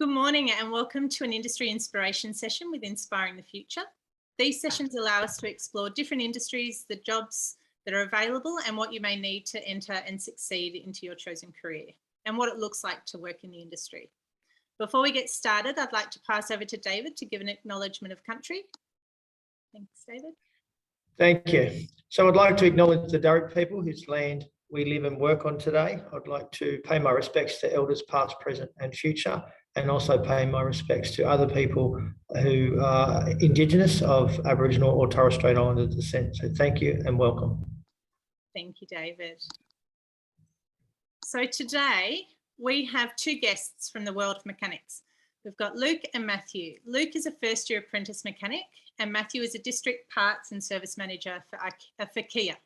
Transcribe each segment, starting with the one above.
Good morning and welcome to an industry inspiration session with Inspiring the Future. These sessions allow us to explore different industries, the jobs that are available and what you may need to enter and succeed into your chosen career and what it looks like to work in the industry. Before we get started, I'd like to pass over to David to give an acknowledgement of country. Thanks, David. Thank you. So I'd like to acknowledge the Darug people whose land we live and work on today. I'd like to pay my respects to elders past, present and future, and also pay my respects to other people who are Indigenous of Aboriginal or Torres Strait Islander descent. So thank you and welcome. Thank you, David. So today we have two guests from the world of mechanics. We've got Luke and Matthew. Luke is a first-year apprentice mechanic and Matthew is a district parts and service manager for Kia.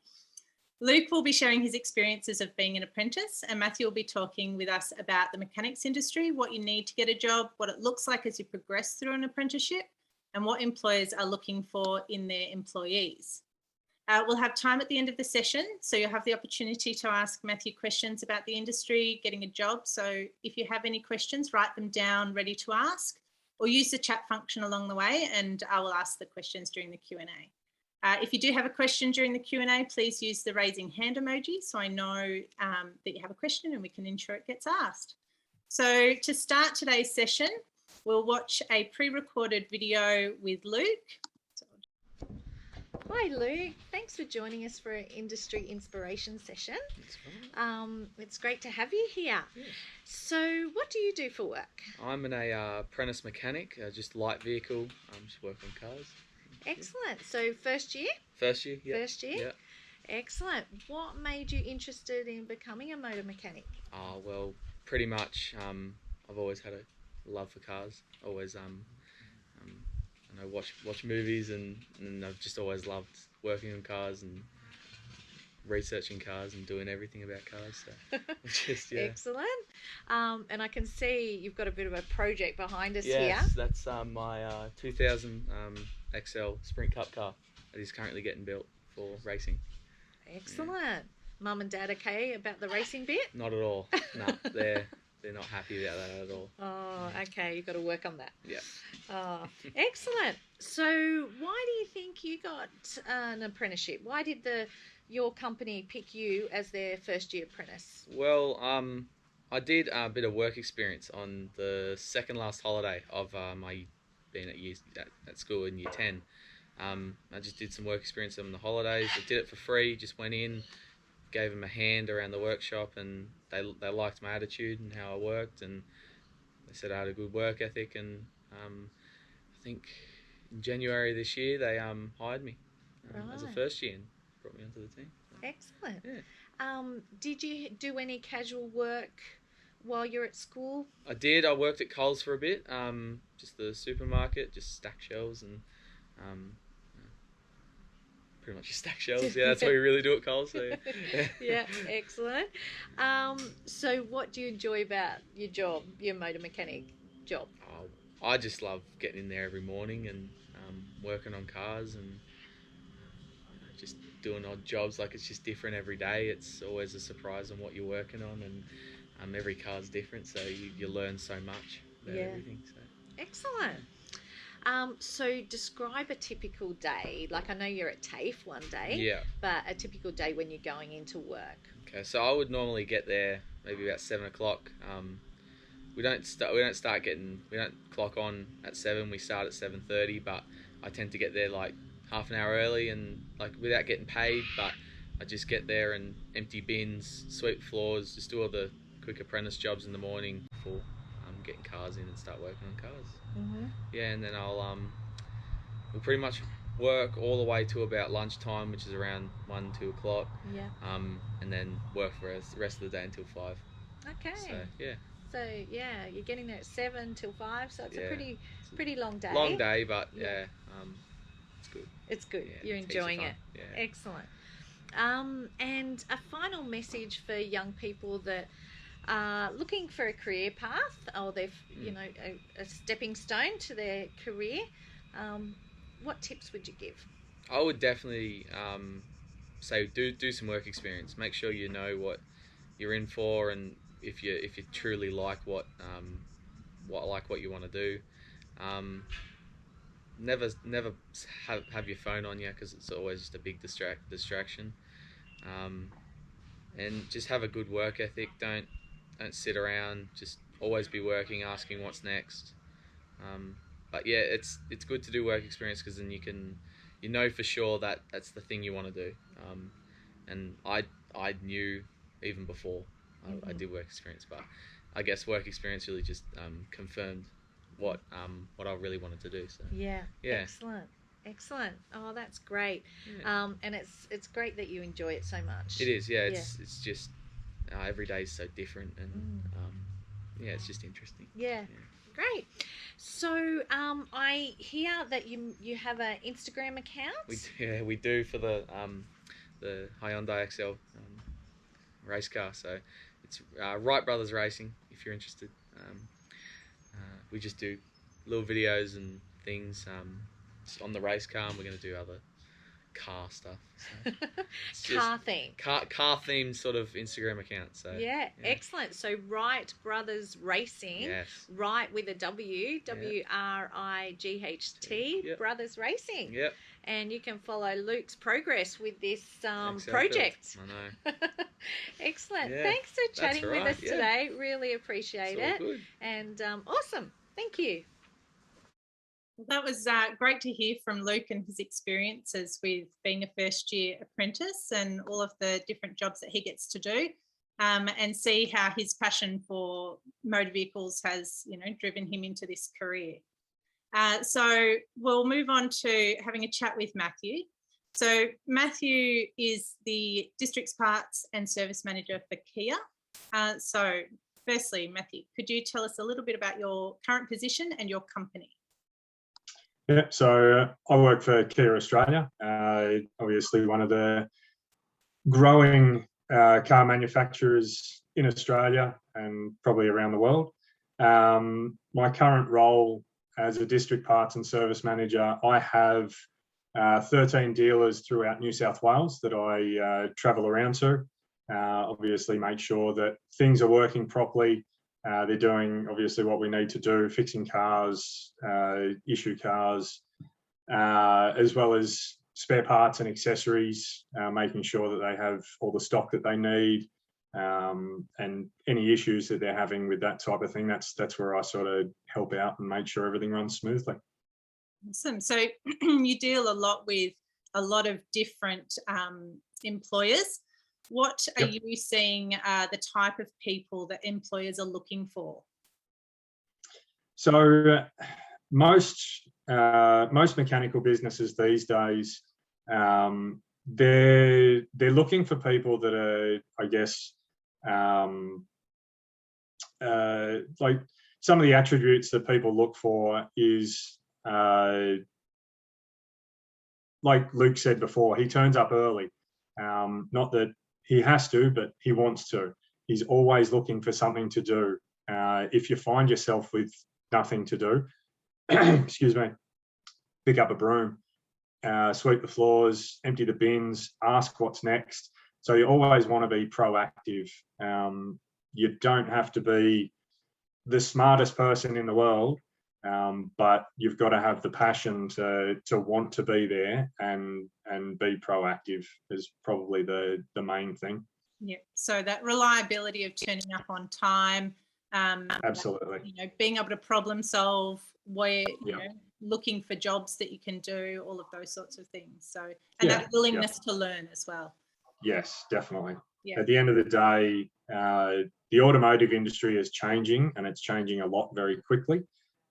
Luke will be sharing his experiences of being an apprentice and Matthew will be talking with us about the mechanics industry, what you need to get a job, what it looks like as you progress through an apprenticeship and what employers are looking for in their employees. We'll have time at the end of the session, so you'll have the opportunity to ask Matthew questions about the industry, getting a job. So if you have any questions, write them down ready to ask or use the chat function along the way and I will ask the questions during the Q&A. If you do have a question during the Q&A, please use the raising hand emoji so I know that you have a question and we can ensure it gets asked. So to start today's session, we'll watch a pre-recorded video with Luke. Hi Luke, thanks for joining us for an industry inspiration session. It's great to have you here. Yeah. So what do you do for work? I'm an apprentice mechanic, just light vehicle, just work on cars. Excellent. So first year? First year, yeah. First year? Yeah. Excellent. What made you interested in becoming a motor mechanic? Well, pretty much I've always had a love for cars. Always watch movies and I've just always loved working on cars and researching cars and doing everything about cars. So just, yeah. Excellent. And I can see you've got a bit of a project behind us here. Yes, that's my 2000 XL Sprint Cup car that is currently getting built for racing. Excellent. Yeah. Mum and Dad okay about the racing bit? Not at all. No, they're not happy about that at all. Oh, okay. You've got to work on that. Yeah. Oh, excellent. So why do you think you got an apprenticeship? Why did your company pick you as their first year apprentice? Well, I did a bit of work experience on the second last holiday of my being at school in year 10. I just did some work experience on the holidays. I did it for free, just went in, gave them a hand around the workshop and they liked my attitude and how I worked and they said I had a good work ethic and I think in January this year they hired me as a first year and brought me onto the team. Excellent. Yeah. Did you do any casual work while you're at school? I did. I worked at Coles for a bit, just the supermarket, just stack shelves and pretty much just stack shelves. Yeah, that's what we really do at Coles. So, yeah. Yeah, excellent. So what do you enjoy about your job, your motor mechanic job? I just love getting in there every morning and working on cars and just doing odd jobs. Like it's just different every day. It's always a surprise on what you're working on and every car's different, so you learn so much about everything. So. Excellent. So describe a typical day. Like I know you're at TAFE one day, yeah, but a typical day when you're going into work. Okay, so I would normally get there maybe about 7 o'clock. We don't clock on at 7. We start at 7:30, but I tend to get there like half an hour early and like without getting paid. But I just get there and empty bins, sweep floors, just do all the quick apprentice jobs in the morning before getting cars in and start working on cars. Mm-hmm. Yeah, and then we'll pretty much work all the way to about lunchtime, which is around 1-2 o'clock. Yeah. And then work for the rest of the day until 5. Okay. So yeah. So yeah, you're getting there at 7 till 5, so it's a pretty long day. Long day, but yeah, it's good. It's good. Yeah, you're enjoying it. Yeah. Excellent. And a final message for young people that are looking for a career path or they've a stepping stone to their career. What tips would you give? I would definitely say do some work experience. Make sure you know what you're in for, and if you truly like what what you want to do. Never have your phone on you, because it's always just a big distraction. And just have a good work ethic. Don't sit around. Just always be working, asking what's next. But yeah, it's good to do work experience, because then you know for sure that that's the thing you want to do. And I knew even before I did work experience, but I guess work experience really just confirmed what I really wanted to do. So Yeah. Yeah. Excellent. Oh, that's great. Yeah. And it's great that you enjoy it so much. It is. Yeah. It's just every day is so different, and yeah, it's just interesting. Yeah. Great. So I hear that you have an Instagram account. We do for the Hyundai XL race car. So it's Wright Brothers Racing. If you're interested, we just do little videos and things just on the race car, and we're going to do other car stuff. So Car theme. Car themed sort of Instagram account. So Yeah, excellent. So Wright Brothers Racing. Yes. Wright with a W, WRIGHT, Yep. Brothers Racing. Yep. And you can follow Luke's progress with this Thanks, project. I know. Excellent. Yeah, Thanks for chatting that's with right, us today. Really appreciate It's all it. good. And awesome. Thank you. That was great to hear from Luke and his experiences with being a first-year apprentice and all of the different jobs that he gets to do, and see how his passion for motor vehicles has, driven him into this career. So we'll move on to having a chat with Mathew. So Mathew is the District's Parts and Service Manager for Kia. So firstly, Mathew, could you tell us a little bit about your current position and your company? Yeah, so I work for Kia Australia, obviously one of the growing car manufacturers in Australia and probably around the world. My current role as a District Parts and Service Manager, I have 13 dealers throughout New South Wales that I travel around to. Obviously make sure that things are working properly. They're doing obviously what we need to do, fixing cars, issue cars, as well as spare parts and accessories, making sure that they have all the stock that they need, and any issues that they're having with that type of thing. That's where I sort of help out and make sure everything runs smoothly. Awesome. So you deal a lot with a lot of different employers. What are you seeing the type of people that employers are looking for? So most mechanical businesses these days, they're looking for people that are, I guess, like some of the attributes that people look for is, like Luke said before, he turns up early. Not that he has to, but he wants to. He's always looking for something to do. If you find yourself with nothing to do, excuse me, pick up a broom, sweep the floors, empty the bins, ask what's next. So you always want to be proactive. You don't have to be the smartest person in the world, but you've got to have the passion to want to be there and be proactive is probably the main thing. Yeah. So that reliability of turning up on time. Absolutely. Being able to problem solve, where looking for jobs that you can do, all of those sorts of things. So that willingness to learn as well. Yes, definitely. Yeah. At the end of the day, the automotive industry is changing, and it's changing a lot very quickly.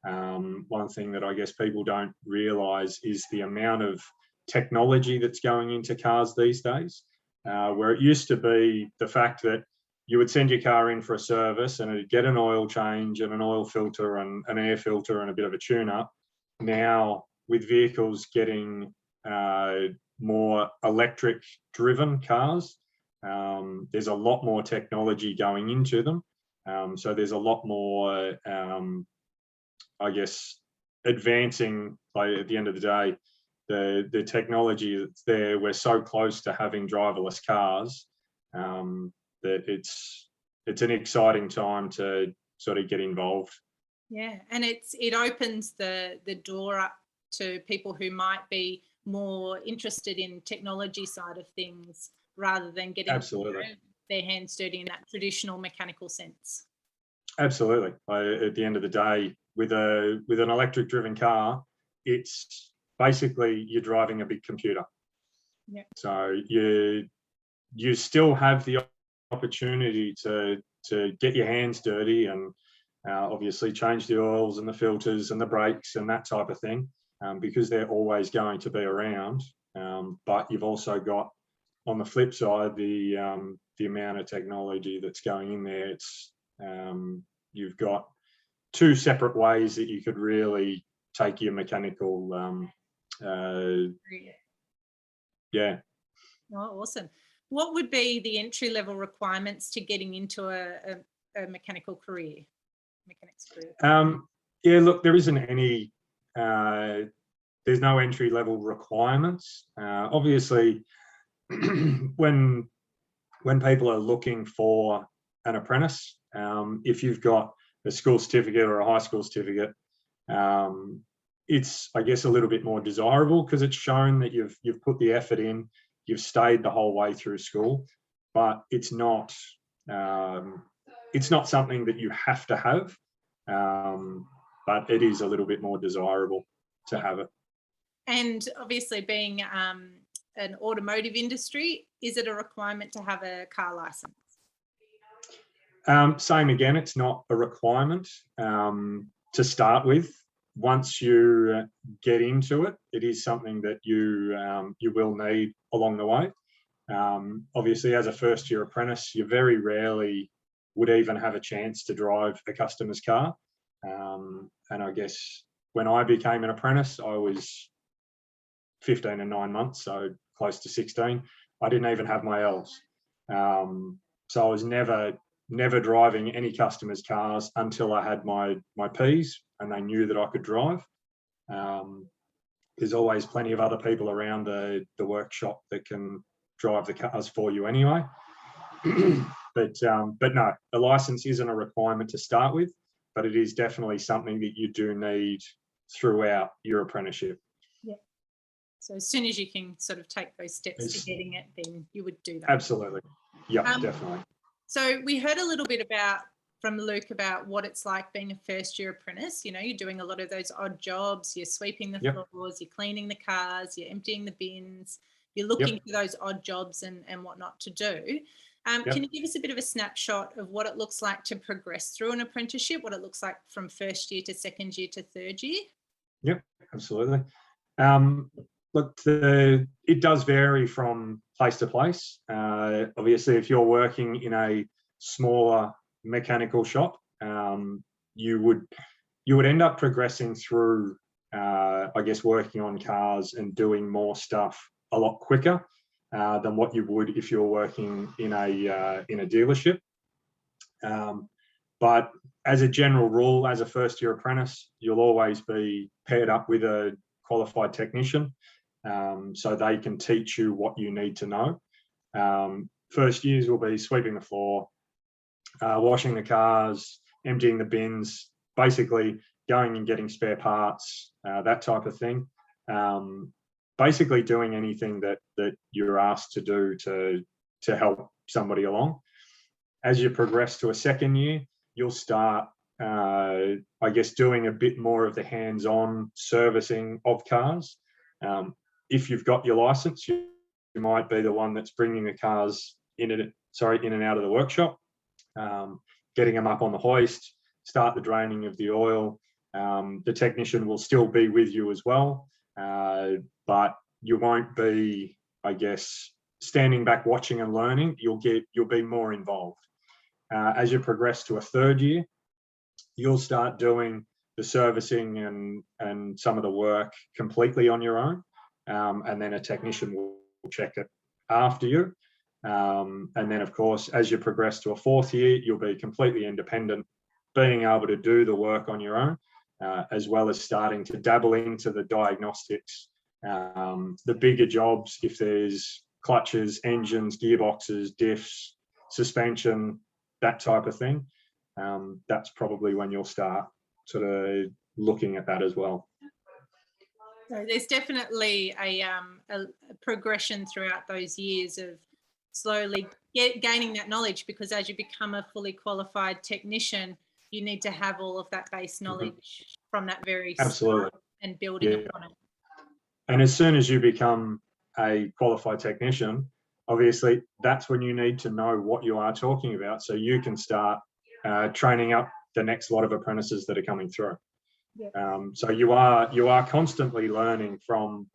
One thing that I guess people don't realise is the amount of technology that's going into cars these days, where it used to be the fact that you would send your car in for a service and it'd get an oil change and an oil filter and an air filter and a bit of a tune-up. Now, with vehicles getting more electric-driven cars, there's a lot more technology going into them. So there's a lot more, I guess, advancing. At the end of the day, the technology that's there, we're so close to having driverless cars that it's an exciting time to sort of get involved. Yeah, and it opens the door up to people who might be more interested in technology side of things rather than getting Absolutely. their hands dirty in that traditional mechanical sense. Absolutely. At the end of the day, with an electric driven car, it's basically you're driving a big computer. Yeah. So you still have the opportunity to get your hands dirty and obviously change the oils and the filters and the brakes and that type of thing, because they're always going to be around. But you've also got, on the flip side, the amount of technology that's going in there. It's you've got two separate ways that you could really take your mechanical. Yeah. Oh, awesome. What would be the entry level requirements to getting into a mechanical career? Mechanics career? Yeah, look, there isn't any. There's no entry level requirements. Obviously, when people are looking for an apprentice, if you've got a school certificate or a high school certificate, it's, I guess, a little bit more desirable because it's shown that you've put the effort in, you've stayed the whole way through school, but it's not something that you have to have, but it is a little bit more desirable to have it. And obviously, being an automotive industry, is it a requirement to have a car license? Same again, it's not a requirement to start with. Once you get into it, it is something that you will need along the way. Obviously, as a first year apprentice, you very rarely would even have a chance to drive a customer's car. And I guess when I became an apprentice, I was 15 and 9 months, so close to 16. I didn't even have my L's. So I was never driving any customers' cars until I had my P's and they knew that I could drive. There's always plenty of other people around the workshop that can drive the cars for you anyway. But no, the license isn't a requirement to start with, but it is definitely something that you do need throughout your apprenticeship. Yeah. So as soon as you can sort of take those steps to getting it, then you would do that. Absolutely. Yeah, definitely. So we heard a little bit from Luke about what it's like being a first year apprentice. You know, you're doing a lot of those odd jobs, you're sweeping the floors, you're cleaning the cars, you're emptying the bins, you're looking for those odd jobs and whatnot to do. Can you give us a bit of a snapshot of what it looks like to progress through an apprenticeship, what it looks like from first year to second year to third year? Yep, absolutely. Look, it does vary from place to place. Obviously, if you're working in a smaller mechanical shop, you would end up progressing through, I guess, working on cars and doing more stuff a lot quicker than what you would if you're working in a dealership. But as a general rule, as a first year apprentice, you'll always be paired up with a qualified technician, so they can teach you what you need to know. First years will be sweeping the floor, washing the cars, emptying the bins, basically going and getting spare parts, that type of thing. Basically doing anything that you're asked to do to help somebody along. As you progress to a second year, you'll start, I guess, doing a bit more of the hands-on servicing of cars. If you've got your license, you might be the one that's bringing the cars in and out of the workshop, getting them up on the hoist, start the draining of the oil. The technician will still be with you as well, but you won't be, I guess, standing back watching and learning. You'll be more involved. As you progress to a third year, you'll start doing the servicing and some of the work completely on your own, and then a technician will check it after you. And then, of course, as you progress to a fourth year, you'll be completely independent, being able to do the work on your own, as well as starting to dabble into the diagnostics, the bigger jobs, if there's clutches, engines, gearboxes, diffs, suspension, that type of thing. That's probably when you'll start sort of looking at that as well. So there's definitely a progression throughout those years of slowly gaining that knowledge, because as you become a fully qualified technician, you need to have all of that base knowledge from that very Absolutely. start and building Yeah. upon it. And as soon as you become a qualified technician, obviously that's when you need to know what you are talking about, so you can start training up the next lot of apprentices that are coming through. Yeah. So you are constantly learning from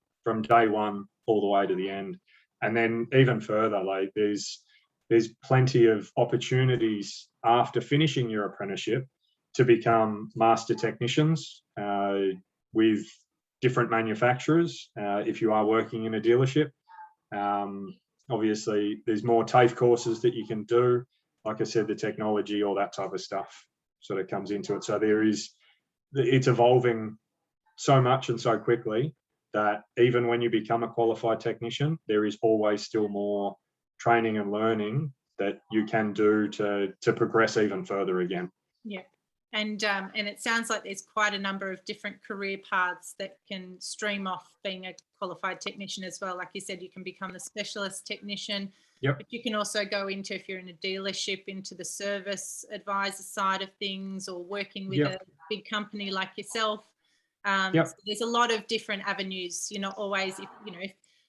day one all the way to the end. And then even further, like there's plenty of opportunities after finishing your apprenticeship to become master technicians with different manufacturers if you are working in a dealership. Obviously there's more TAFE courses that you can do. Like I said, the technology, all that type of stuff sort of comes into it. So it's evolving so much and so quickly that even when you become a qualified technician, there is always still more training and learning that you can do to progress even further again. Yeah. And it sounds like there's quite a number of different career paths that can stream off being a qualified technician as well. Like you said, you can become the specialist technician. Yep. But you can also go into, if you're in a dealership, into the service advisor side of things, or working with a big company like yourself. So there's a lot of different avenues. You're not always, if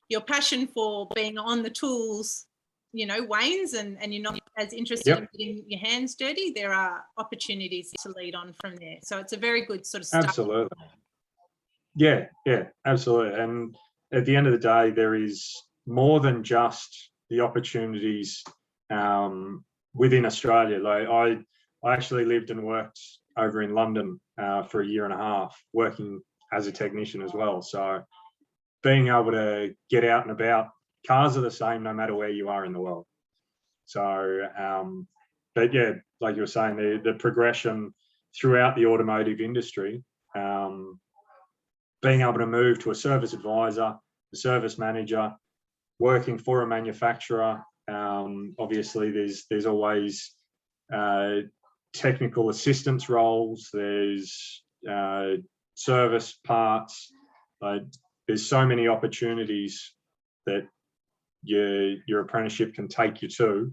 your passion for being on the tools, wanes and you're not as interested in getting your hands dirty, there are opportunities to lead on from there. So it's a very good sort of start. Absolutely. Yeah, absolutely. And at the end of the day, there is more than just the opportunities within Australia. Like I actually lived and worked over in London for 1.5 years, working as a technician as well. So being able to get out and about, cars are the same no matter where you are in the world. So, but yeah, like you were saying, the progression throughout the automotive industry, being able to move to a service advisor, a service manager, working for a manufacturer. Obviously, there's always technical assistance roles. There's service parts. There's so many opportunities that your apprenticeship can take you to,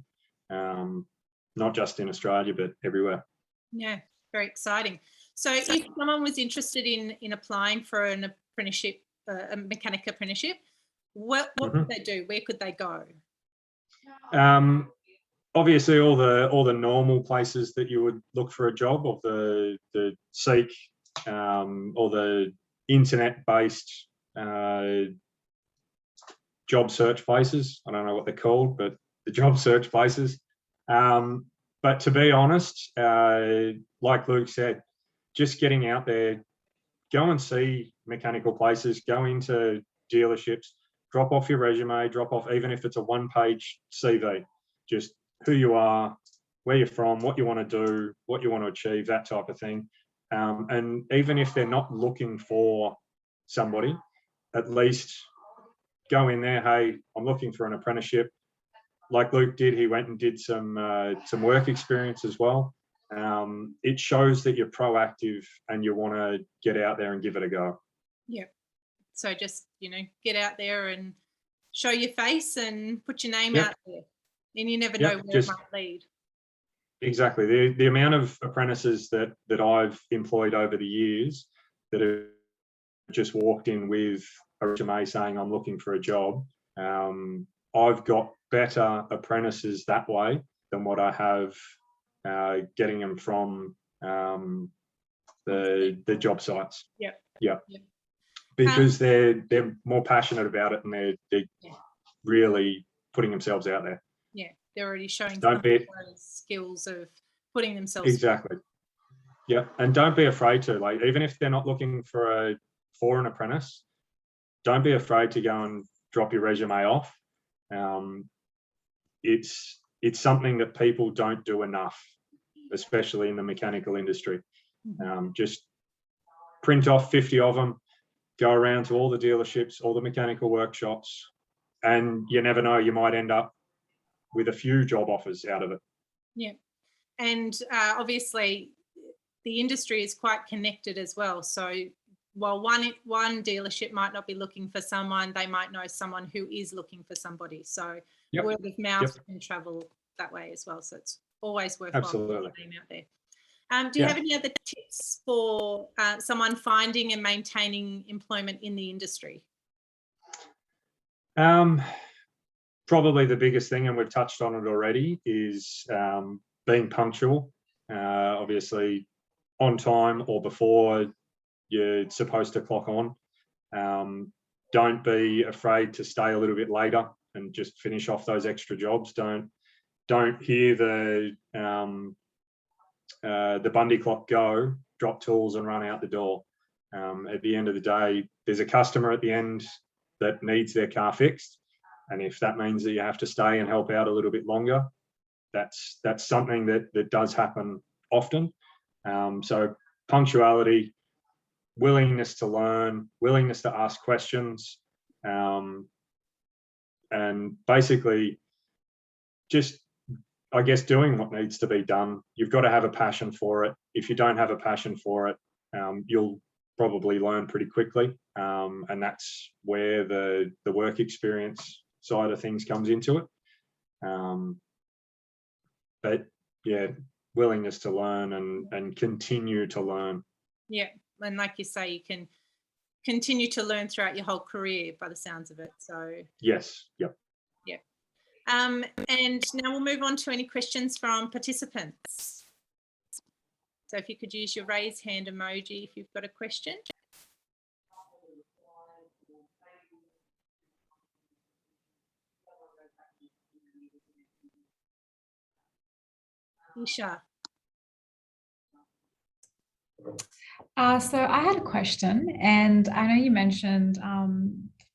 not just in Australia but everywhere. Yeah, very exciting. So if someone was interested in applying for an apprenticeship, a mechanic apprenticeship, what could they do? Where could they go? Obviously all the normal places that you would look for a job, of the Seek or the internet-based job search places. I don't know what they're called, but the job search places. But to be honest, like Luke said, just getting out there, go and see mechanical places, go into dealerships, drop off your resume, drop off, even if it's a 1-page CV, just who you are, where you're from, what you want to do, what you want to achieve, that type of thing. And even if they're not looking for somebody, at least go in there, hey, I'm looking for an apprenticeship. Like Luke did, he went and did some work experience as well. It shows that you're proactive and you want to get out there and give it a go. Yeah. So just, get out there and show your face and put your name out there. And you never know where it might lead. Exactly. The amount of apprentices that I've employed over the years that have just walked in with a resume saying I'm looking for a job, I've got better apprentices that way than what I have getting them from the job sites. Yeah. Because they're more passionate about it and they're really putting themselves out there. Yeah, they're already showing those skills of putting themselves. Exactly. Yeah, and don't be afraid to, like, even if they're not looking for an apprentice, don't be afraid to go and drop your resume off. It's something that people don't do enough, especially in the mechanical industry. Just print off 50 of them, go around to all the dealerships, all the mechanical workshops, and you never know, you might end up with a few job offers out of it. Yeah. And obviously the industry is quite connected as well. So while one dealership might not be looking for someone, they might know someone who is looking for somebody. So word of mouth can travel that way as well. So it's always worthwhile getting your name out there. Do you have any other tips for someone finding and maintaining employment in the industry? Probably the biggest thing, and we've touched on it already, is being punctual. Obviously, on time or before you're supposed to clock on. Don't be afraid to stay a little bit later and just finish off those extra jobs. Don't hear the Bundy clock go, drop tools and run out the door. At the end of the day, there's a customer at the end that needs their car fixed, and if that means that you have to stay and help out a little bit longer, that's something that does happen often. So punctuality, willingness to learn, willingness to ask questions, and basically just, I guess, doing what needs to be done. You've got to have a passion for it. If you don't have a passion for it, you'll probably learn pretty quickly, and that's where the work experience side of things comes into it. But yeah, willingness to learn and continue to learn. Yeah, and like you say, you can continue to learn throughout your whole career by the sounds of it. So yes, yep. And now we'll move on to any questions from participants. So if you could use your raise hand emoji if you've got a question. Isha. So I had a question, and I know you mentioned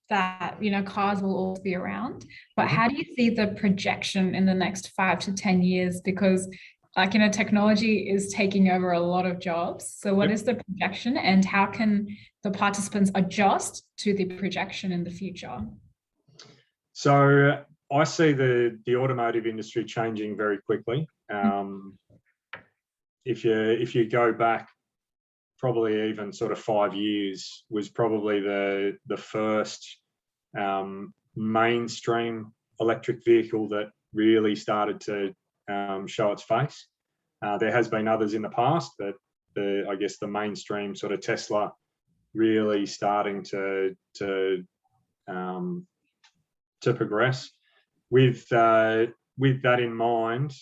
that cars will always be around, but how do you see the projection in the next 5 to 10 years? Because technology is taking over a lot of jobs. So what is the projection, and how can the participants adjust to the projection in the future? So I see the automotive industry changing very quickly. If you go back, probably even sort of 5 years was probably the first mainstream electric vehicle that really started to show its face. There has been others in the past, but I guess the mainstream sort of Tesla really starting to progress. With that in mind,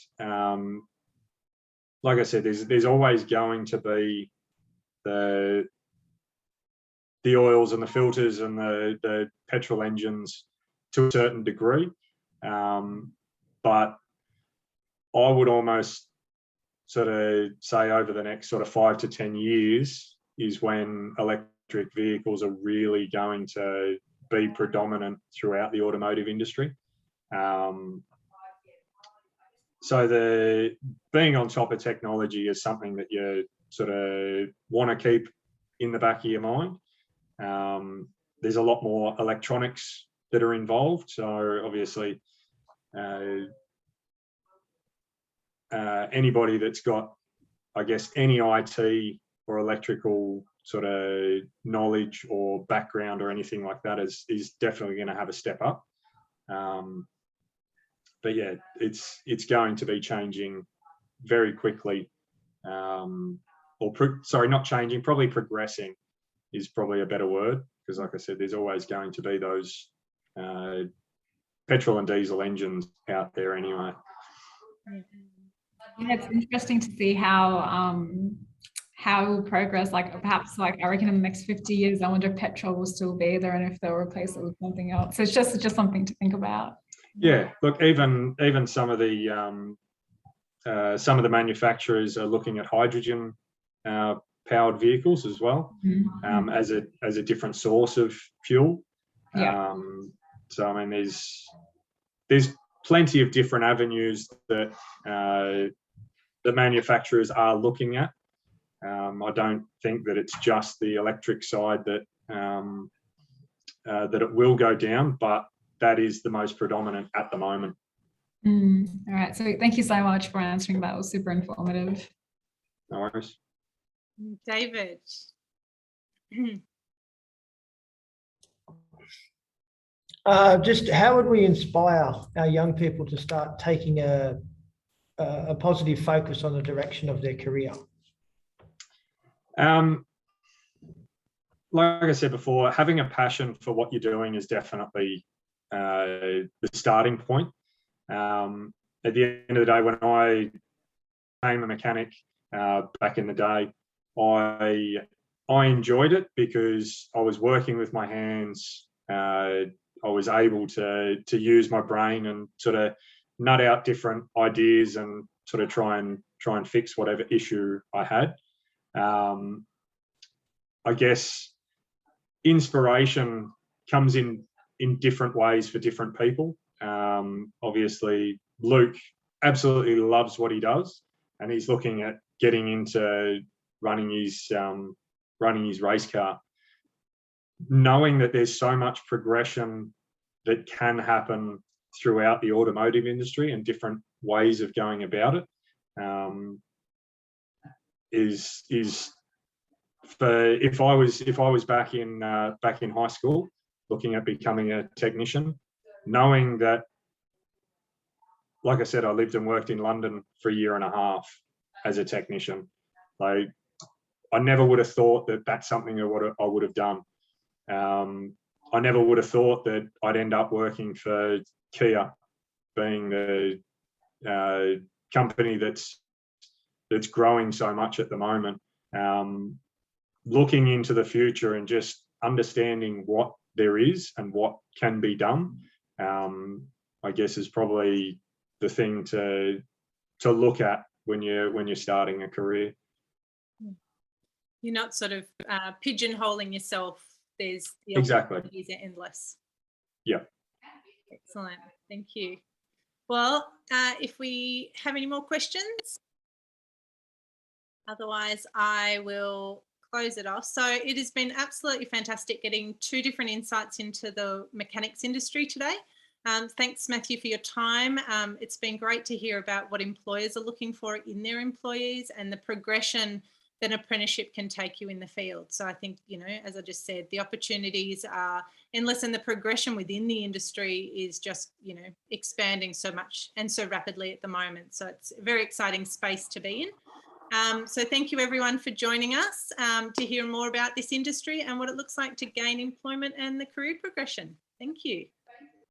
like I said, there's always going to be the oils and the filters and the petrol engines to a certain degree, but I would almost sort of say over the next sort of 5 to 10 years is when electric vehicles are really going to be predominant throughout the automotive industry. So the being on top of technology is something that you sort of want to keep in the back of your mind. There's a lot more electronics that are involved. So obviously, anybody that's got, I guess, any IT or electrical sort of knowledge or background or anything like that is definitely going to have a step up. But yeah, it's going to be changing very quickly. Not changing, probably progressing is probably a better word, because like I said, there's always going to be those petrol and diesel engines out there anyway. Yeah, it's interesting to see how progress, perhaps I reckon in the next 50 years, I wonder if petrol will still be there and if they'll replace it with something else. So it's just something to think about. Yeah, look, even some of the manufacturers are looking at hydrogen powered vehicles as well, as a different source of fuel. Yeah. So I mean, there's plenty of different avenues that the manufacturers are looking at. I don't think that it's just the electric side that it will go down, but that is the most predominant at the moment. All right. So thank you so much for answering that. It was super informative. No worries. David. Just how would we inspire our young people to start taking a positive focus on the direction of their career? Like I said before, having a passion for what you're doing is definitely the starting point. At the end of the day, when I became a mechanic back in the day, I enjoyed it because I was working with my hands. I was able to use my brain and sort of nut out different ideas and sort of try and fix whatever issue I had. I guess inspiration comes in different ways for different people. Obviously, Luke absolutely loves what he does, and he's looking at getting into running his race car. Knowing that there's so much progression that can happen throughout the automotive industry and different ways of going about it is for if I was back in high school looking at becoming a technician, knowing that, like I said, I lived and worked in London for a year and a half as a technician. Like, I never would have thought that that's something I would have done. I never would have thought that I'd end up working for Kia, being the company that's growing so much at the moment. Looking into the future and just understanding what there is and what can be done, I guess, is probably the thing to look at when you're starting a career. You're not sort of pigeonholing yourself. There's the opportunities are endless. Yeah. Excellent. Thank you. Well, if we have any more questions, otherwise I will close it off. So it has been absolutely fantastic getting two different insights into the mechanics industry today. Thanks, Mathew, for your time. It's been great to hear about what employers are looking for in their employees and the progression that an apprenticeship can take you in the field. So I think, as I just said, the opportunities are endless and the progression within the industry is just, expanding so much and so rapidly at the moment. So it's a very exciting space to be in. So thank you everyone for joining us to hear more about this industry and what it looks like to gain employment and the career progression. Thank you.